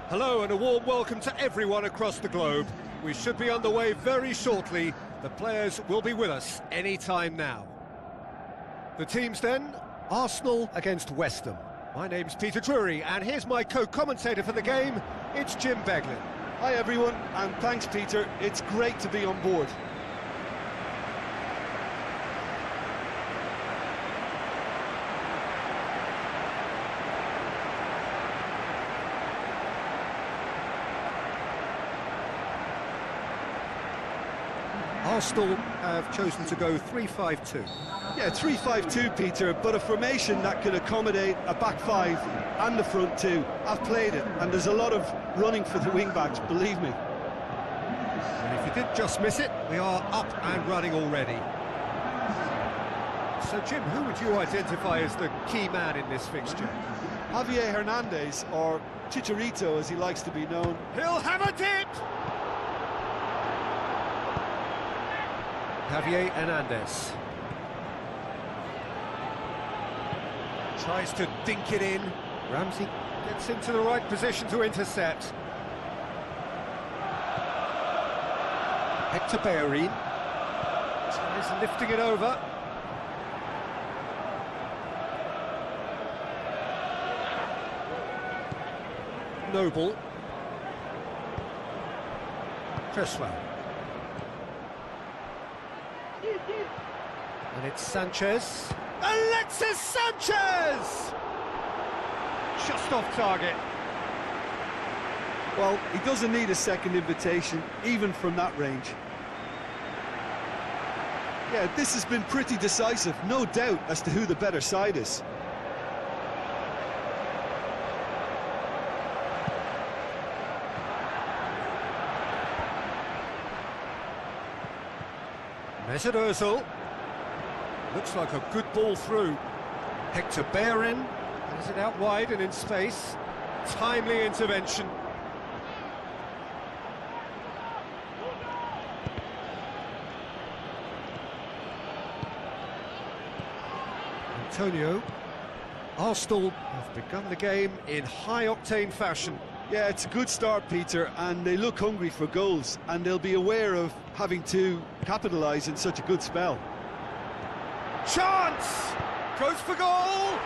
Hello and a warm welcome to everyone across the globe. We should be underway very shortly. The players will be with us any time now. The teams then, Arsenal against West Ham. My name's Peter Drury and here's my co-commentator for the game, it's Jim Beglin. Hi everyone, and thanks Peter, it's great to be on board. Arsenal have chosen to go 3-5-2. Yeah, 3-5-2 Peter, but a formation that can accommodate a back five and the front two. I've played it, and there's a lot of running for the wing-backs, believe me. And if you did just miss it, we are up and running already. So Jim, who would you identify as the key man in this fixture? Javier Hernandez, or Chicharito as he likes to be known. He'll have a dip! Javier Hernandez tries to dink it in. Ramsey gets into the right position to intercept. Hector Bellerin tries lifting it over. Noble. Cresswell. And it's Sanchez. Alexis Sanchez! Just off target. Well, he doesn't need a second invitation, even from that range. Yeah, this has been pretty decisive, no doubt as to who the better side is. Mesut Ozil. Looks like a good ball through. Hector Bellerin has it out wide and in space. Timely intervention. Antonio. Arsenal have begun the game in high-octane fashion. Yeah, it's a good start, Peter, and they look hungry for goals, and they'll be aware of having to capitalise in such a good spell. Chance! Goes for goal!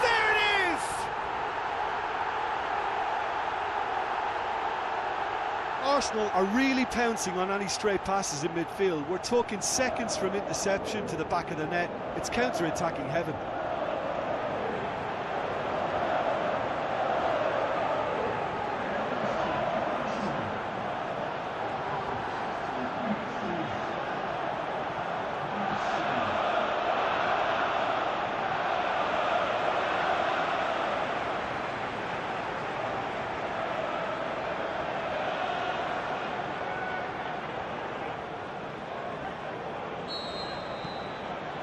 There it is! Arsenal are really pouncing on any stray passes in midfield. We're talking seconds from interception to the back of the net. It's counter-attacking heaven.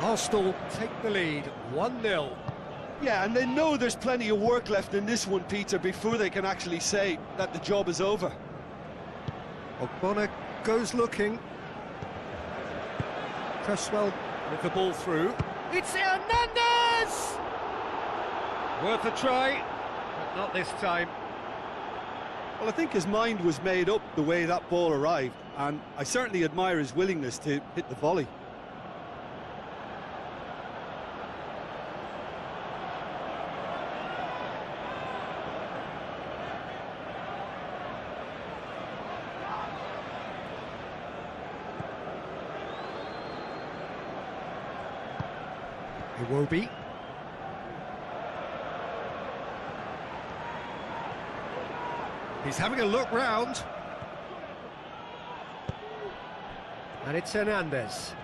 Arsenal take the lead, 1-0. Yeah, and they know there's plenty of work left in this one, Peter, before they can actually say that the job is over. Ogbonna goes looking. Cresswell with the ball through. It's Hernandez! Worth a try, but not this time. Well, I think his mind was made up the way that ball arrived, and I certainly admire his willingness to hit the volley. Iwobi. He's having a look round. And it's Hernandez.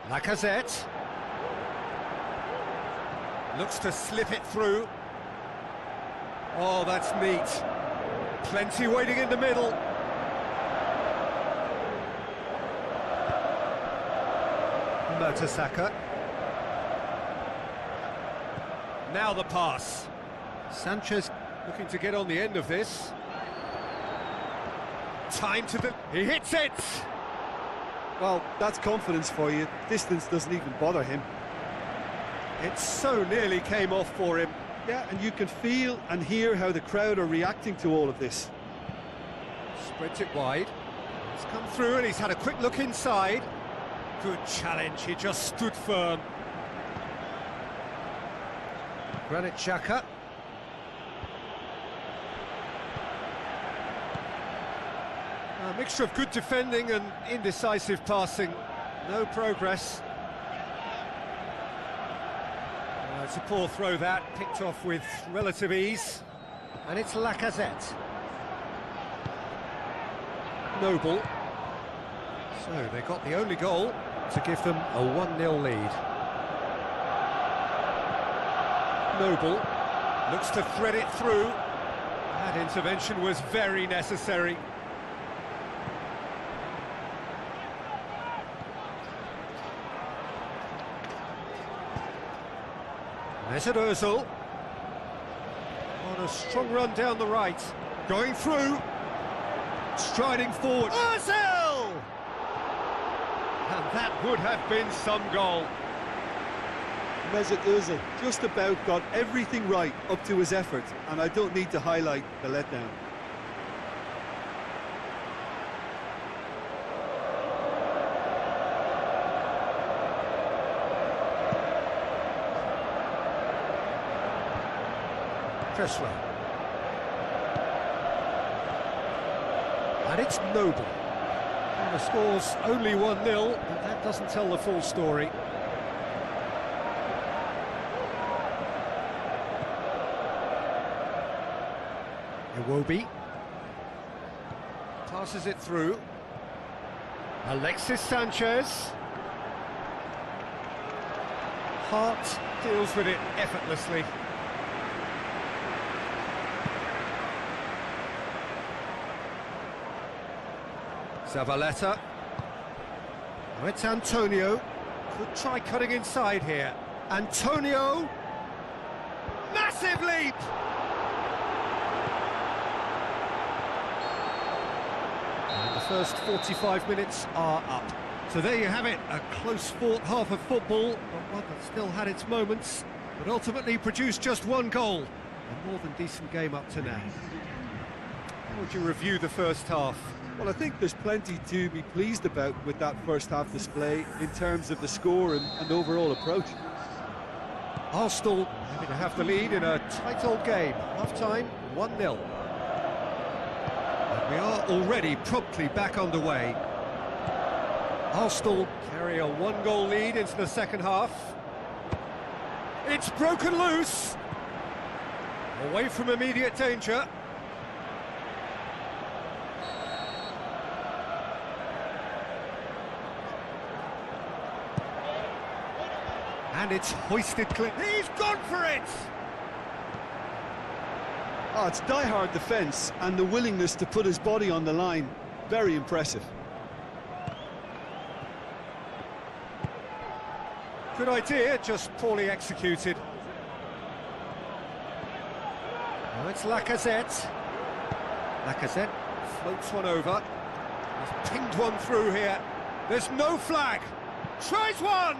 Lacazette. Looks to slip it through. Oh, that's neat. Plenty waiting in the middle. Mertesacker. Now the pass. Sanchez looking to get on the end of this. Time to the... He hits it! Well, that's confidence for you. Distance doesn't even bother him. It so nearly came off for him. Yeah, and you can feel and hear how the crowd are reacting to all of this. Spreads it wide. He's come through and he's had a quick look inside. Good challenge, he just stood firm. Granit Xhaka. A mixture of good defending and indecisive passing. No progress. It's a poor throw that, picked off with relative ease. And it's Lacazette. Noble. So they got the only goal to give them a 1-0 lead. Noble looks to thread it through. That intervention was very necessary. Mesut Ozil on a strong run down the right, going through, striding forward. Ozil! And that would have been some goal. Mesut Ozil just about got everything right up to his effort, and I don't need to highlight the letdown. Cresswell. And it's Noble. And the score's only 1-0, but that doesn't tell the full story. Iwobi passes it through. Alexis Sanchez. Hart deals with it effortlessly. Zabaleta. Oh, it's Antonio. Could try cutting inside here. Antonio. Massive leap! And the first 45 minutes are up. So there you have it, a close-fought half of football, but one that still had its moments, but ultimately produced just one goal. A more than decent game up to now. How would you review the first half? Well, I think there's plenty to be pleased about with that first half display in terms of the score and overall approach. Arsenal happy to have the lead in a tight old game. Half-time, 1-0. And we are already promptly back underway. Arsenal carry a 1-goal lead into the second half. It's broken loose. Away from immediate danger. And it's hoisted clear. He's gone for it! Oh, it's die-hard defence and the willingness to put his body on the line. Very impressive. Good idea, just poorly executed. Now it's Lacazette. Lacazette floats one over. He's pinged one through here. There's no flag. Tries one!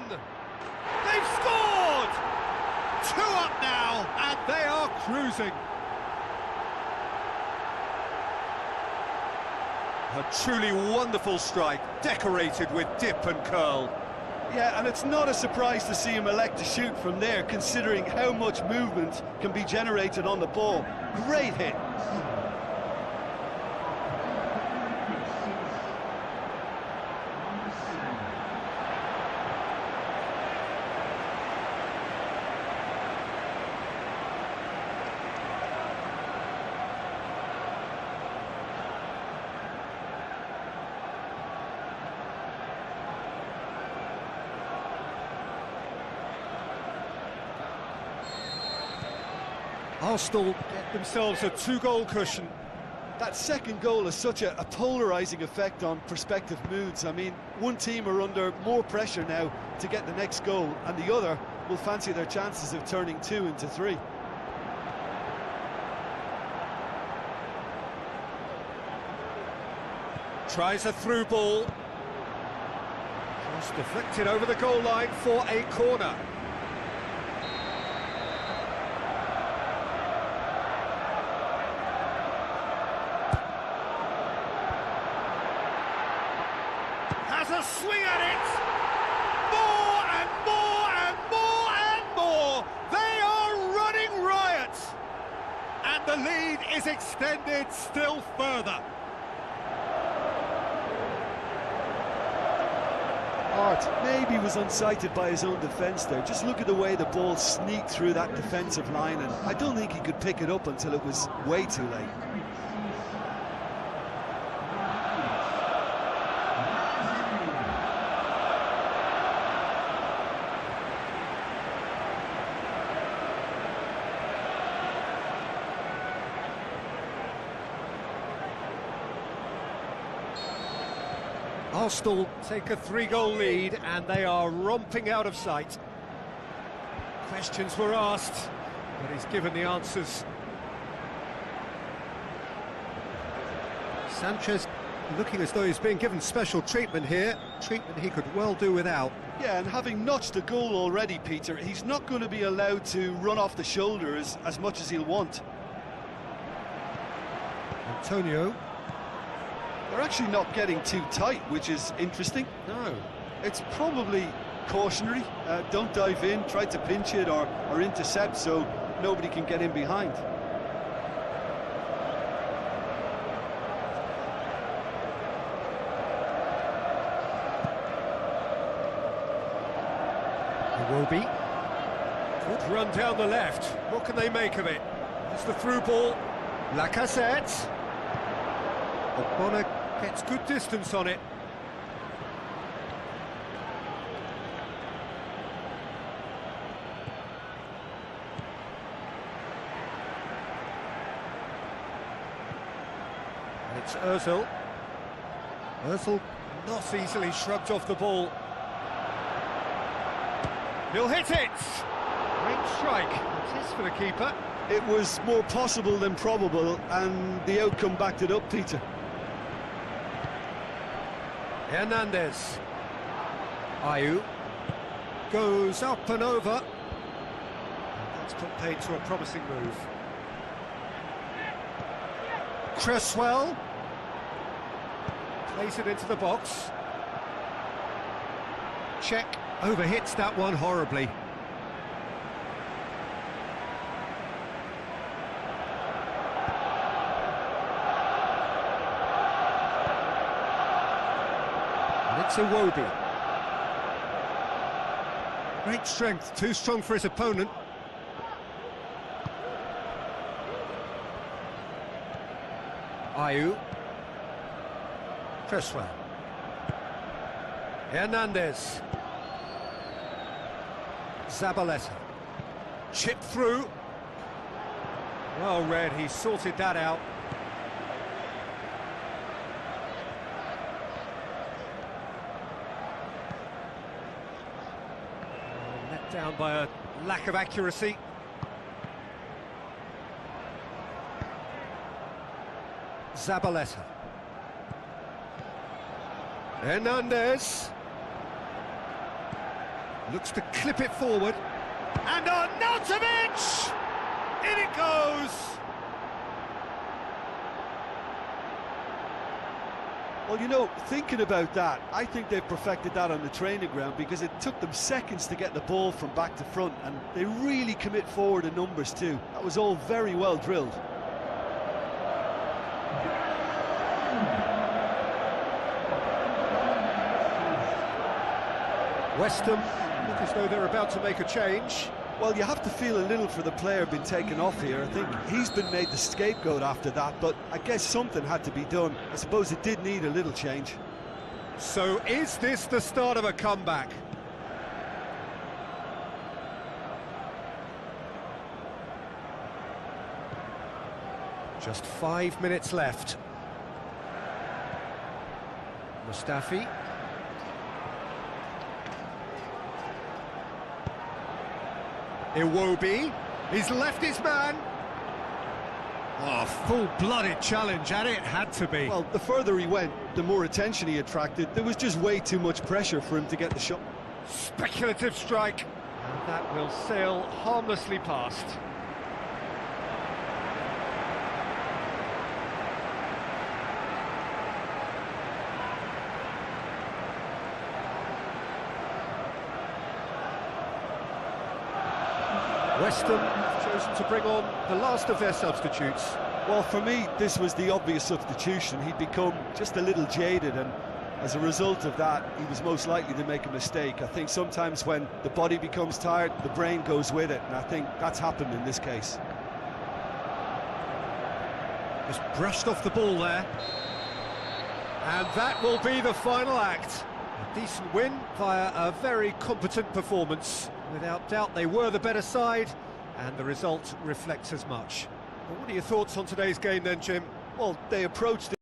They've scored! 2 up now, and they are cruising. A truly wonderful strike, decorated with dip and curl. Yeah, and it's not a surprise to see him elect to shoot from there, considering how much movement can be generated on the ball. Great hit. Arsenal get themselves a 2-goal cushion. That second goal has such a polarising effect on prospective moods. I mean, one team are under more pressure now to get the next goal, and the other will fancy their chances of turning 2 into 3. Tries a through ball. Just deflected over the goal line for a corner. a swing at it! More and more and more and more! They are running riot! And the lead is extended still further. Art maybe was unsighted by his own defence there. Just look at the way the ball sneaked through that defensive line, and I don't think he could pick it up until it was way too late. Arsenal take a 3-goal lead and they are romping out of sight. Questions were asked, but he's given the answers. Sanchez looking as though he's being given special treatment here, treatment he could well do without. Yeah, and having notched a goal already, Peter, he's not going to be allowed to run off the shoulders as much as he'll want. Antonio. They're actually not getting too tight, which is interesting. No. It's probably cautionary. Don't dive in, try to pinch it or intercept so nobody can get in behind. Iwobi. Good run down the left. What can they make of it? It's the through ball. Lacazette. Ogbonna gets good distance on it. It's Ozil. Ozil not easily shrugged off the ball. He'll hit it! Great strike. It is for the keeper. It was more possible than probable, and the outcome backed it up, Peter. Hernandez. Ayew goes up and over. And that's put paid to a promising move. Cresswell plays it into the box. Check overhits that one horribly. It's Iwobi. Great strength, too strong for his opponent. Ayew. Cresswell. Hernandez. Zabaleta. Chip through. Well read, he sorted that out. Down by a lack of accuracy. Zabaleta. Hernandez. Looks to clip it forward. And Arnautovic! In it goes! Well, you know, thinking about that, I think they've perfected that on the training ground because it took them seconds to get the ball from back to front, and they really commit forward in numbers too. That was all very well drilled. West Ham look as though they're about to make a change. Well, you have to feel a little for the player being taken off here. I think he's been made the scapegoat after that, but I guess something had to be done. I suppose it did need a little change. So is this the start of a comeback? Just 5 minutes left. Mustafi. Iwobi, he's left his man. Oh, full-blooded challenge, and it had to be. Well, the further he went, the more attention he attracted. There was just way too much pressure for him to get the shot. Speculative strike, and that will sail harmlessly past. West Ham have chosen to bring on the last of their substitutes. Well, for me, this was the obvious substitution. He'd become just a little jaded, and as a result of that, he was most likely to make a mistake. I think sometimes when the body becomes tired, the brain goes with it, and I think that's happened in this case. Just brushed off the ball there. And that will be the final act. A decent win via a very competent performance. Without doubt, they were the better side, and the result reflects as much. Well, what are your thoughts on today's game then, Jim? Well, they approached it